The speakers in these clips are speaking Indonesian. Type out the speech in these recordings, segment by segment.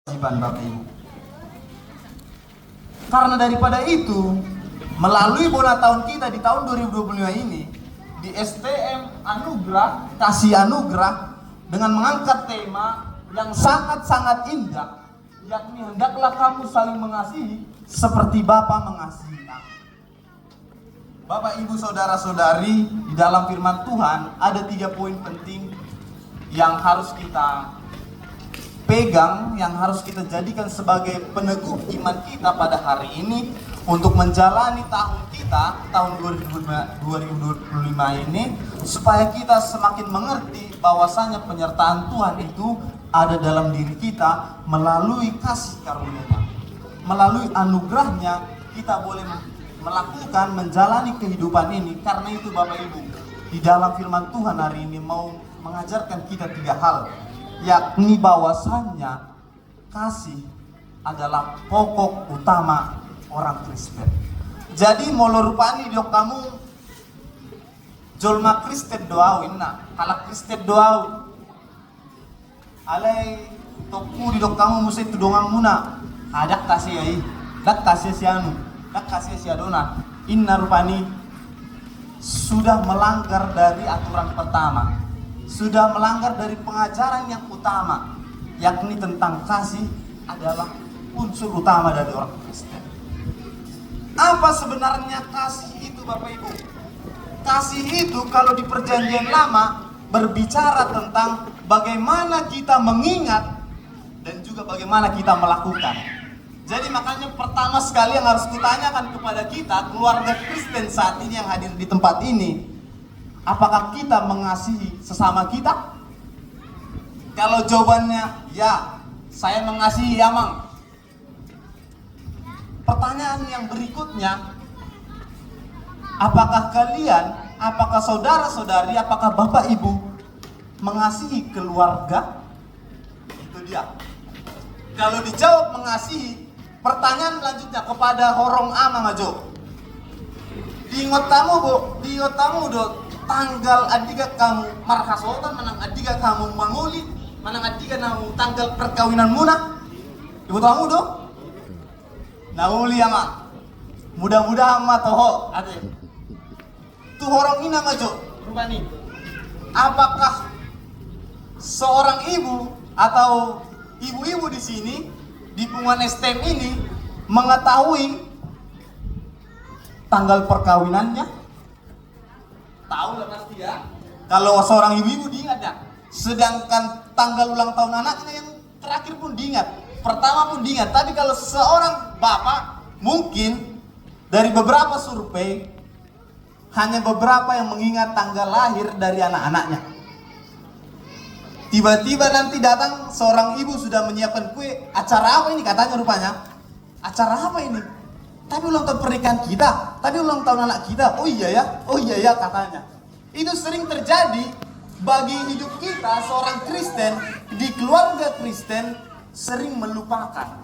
kewajiban Bapak Ibu. Karena daripada itu, melalui bona tahun kita di tahun 2025 ini, di STM Anugerah, Kasih Anugerah, dengan mengangkat tema yang sangat-sangat indah, yakni hendaklah kamu saling mengasihi seperti Bapa mengasihi aku. Bapak Ibu saudara-saudari, di dalam firman Tuhan ada 3 poin penting yang harus kita pegang, yang harus kita jadikan sebagai peneguh iman kita pada hari ini untuk menjalani tahun kita, tahun 2025 ini, supaya kita semakin mengerti bahwasanya penyertaan Tuhan itu ada dalam diri kita melalui kasih karunia-Nya. Melalui anugerahnya kita boleh melakukan, menjalani kehidupan ini. Karena itu Bapak Ibu, di dalam firman Tuhan hari ini mau mengajarkan kita 3 hal, yakni bahwasannya kasih adalah pokok utama orang Kristen. Jadi molor rupani dok kamu jolma Kristen doawin na halak Kristen doaw alay tokku di dok kamu mesti tudongan muna adak kasih ai dak kasih si anu dak kasih si adona inna rupani sudah melanggar dari aturan pertama, sudah melanggar dari pengajaran yang utama, yakni tentang kasih adalah unsur utama dari orang Kristen. Apa sebenarnya kasih itu Bapak Ibu? Kasih itu kalau di perjanjian lama berbicara tentang bagaimana kita mengingat dan juga bagaimana kita melakukan. Jadi makanya pertama sekali yang harus kutanyakan kepada kita, keluarga Kristen saat ini yang hadir di tempat ini, apakah kita mengasihi sesama kita? Kalau jawabannya ya, saya mengasihi Yamang. Pertanyaan yang berikutnya, apakah kalian, apakah saudara-saudari, apakah Bapak Ibu mengasihi keluarga? Itu dia. Kalau dijawab mengasihi, pertanyaan selanjutnya kepada horong ama majo. Diingat tamu bu, diingat tamu do tanggal adiga kamu marhasotan, manang adiga kamu manguli, manang adiga namu tanggal perkawinan muna. Ibu tamu do? Nauli ama. Mudah-mudahan ama toho ade. Tu horong ina majo, rupani. Apakah seorang ibu atau ibu-ibu di sini di lingkungan STM ini mengetahui tanggal perkawinannya? Tahu lah pasti ya. Kalau seorang ibu-ibu diingat ya. Sedangkan tanggal ulang tahun anaknya yang terakhir pun diingat, pertama pun diingat. Tapi kalau seorang bapak, mungkin dari beberapa survei hanya beberapa yang mengingat tanggal lahir dari anak-anaknya. Tiba-tiba nanti datang seorang ibu sudah menyiapkan kue. Acara apa ini katanya rupanya? Acara apa ini? Tapi ulang tahun pernikahan kita, tadi ulang tahun anak kita. Oh iya ya katanya. Itu sering terjadi bagi hidup kita seorang Kristen, di keluarga Kristen sering melupakan.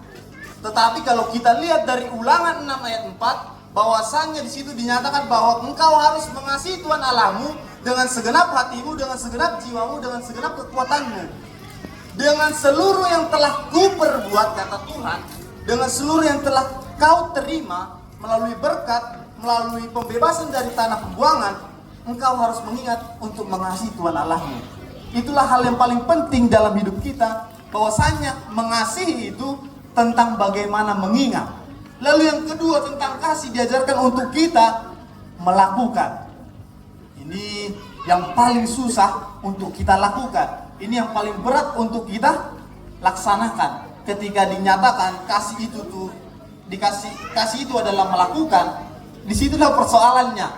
Tetapi kalau kita lihat dari Ulangan 6 ayat 4, bahwasannya di situ dinyatakan bahwa engkau harus mengasihi Tuhan Allahmu dengan segenap hatimu, dengan segenap jiwamu, dengan segenap kekuatanmu, dengan seluruh yang telah kuperbuat, kata Tuhan, dengan seluruh yang telah kau terima melalui berkat, melalui pembebasan dari tanah pembuangan, engkau harus mengingat untuk mengasihi Tuhan Allahmu. Itulah hal yang paling penting dalam hidup kita, bahwasanya mengasihi itu tentang bagaimana mengingat. Lalu yang kedua tentang kasih diajarkan untuk kita melakukan. Ini yang paling susah untuk kita lakukan. Ini yang paling berat untuk kita laksanakan. Ketika dinyatakan kasih itu tuh kasih itu adalah melakukan, disitulah persoalannya.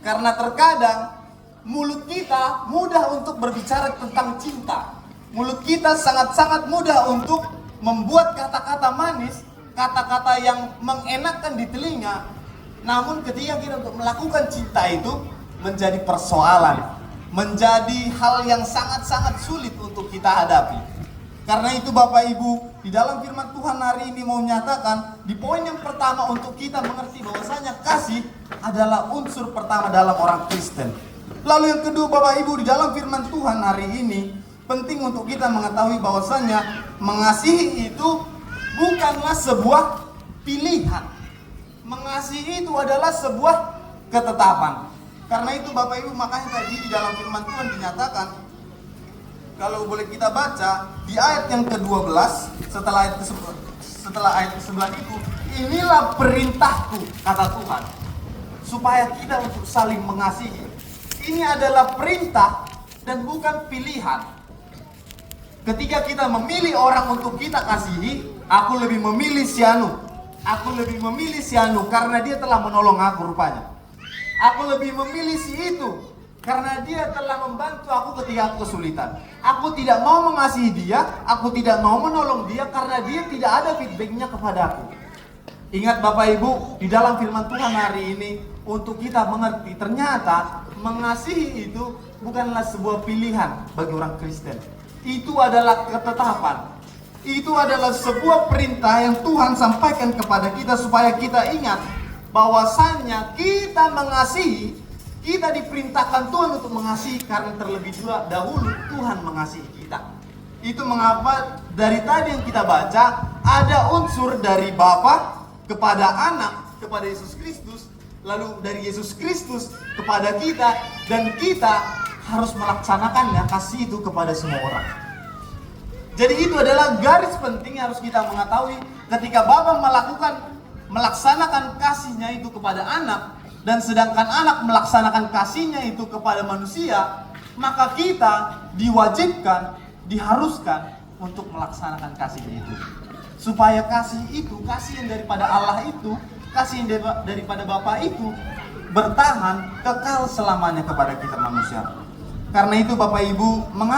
Karena terkadang mulut kita mudah untuk berbicara tentang cinta. Mulut kita sangat-sangat mudah untuk membuat kata-kata manis, kata-kata yang mengenakkan di telinga. Namun ketika kita untuk melakukan cinta itu menjadi persoalan, menjadi hal yang sangat-sangat sulit untuk kita hadapi. Karena itu Bapak Ibu, di dalam firman Tuhan hari ini mau menyatakan di poin yang pertama untuk kita mengerti bahwasanya kasih adalah unsur pertama dalam orang Kristen. Lalu yang kedua Bapak Ibu, di dalam firman Tuhan hari ini penting untuk kita mengetahui bahwasannya mengasihi itu bukanlah sebuah pilihan. Mengasihi itu adalah sebuah ketetapan. Karena itu Bapak Ibu, makanya tadi di dalam firman Tuhan dinyatakan, kalau boleh kita baca di ayat yang ke-12 setelah ayat ke-11 itu, inilah perintahku, kata Tuhan, supaya kita untuk saling mengasihi. Ini adalah perintah dan bukan pilihan. Ketika kita memilih orang untuk kita kasihi, aku lebih memilih si Anu. Aku lebih memilih si Anu karena dia telah menolong aku rupanya. Aku lebih memilih si itu karena dia telah membantu aku ketika aku kesulitan. Aku tidak mau mengasihi dia, aku tidak mau menolong dia karena dia tidak ada feedbacknya kepada aku. Ingat Bapak Ibu, di dalam firman Tuhan hari ini untuk kita mengerti ternyata mengasihi itu bukanlah sebuah pilihan bagi orang Kristen. Itu adalah ketetapan. Itu adalah sebuah perintah yang Tuhan sampaikan kepada kita supaya kita ingat bahwasannya kita mengasihi, kita diperintahkan Tuhan untuk mengasihi karena terlebih dahulu Tuhan mengasihi kita. Itu mengapa dari tadi yang kita baca ada unsur dari Bapa kepada Anak, kepada Yesus Kristus, lalu dari Yesus Kristus kepada kita, dan kita harus melaksanakannya kasih itu kepada semua orang. Jadi itu adalah garis penting yang harus kita mengetahui ketika Bapa melaksanakan kasihnya itu kepada anak, dan sedangkan anak melaksanakan kasihnya itu kepada manusia, maka kita diwajibkan, diharuskan untuk melaksanakan kasihnya itu. Supaya kasih itu, kasih yang daripada Allah itu, kasih yang daripada Bapa itu bertahan kekal selamanya kepada kita manusia. Karena itu Bapak Ibu, mengapa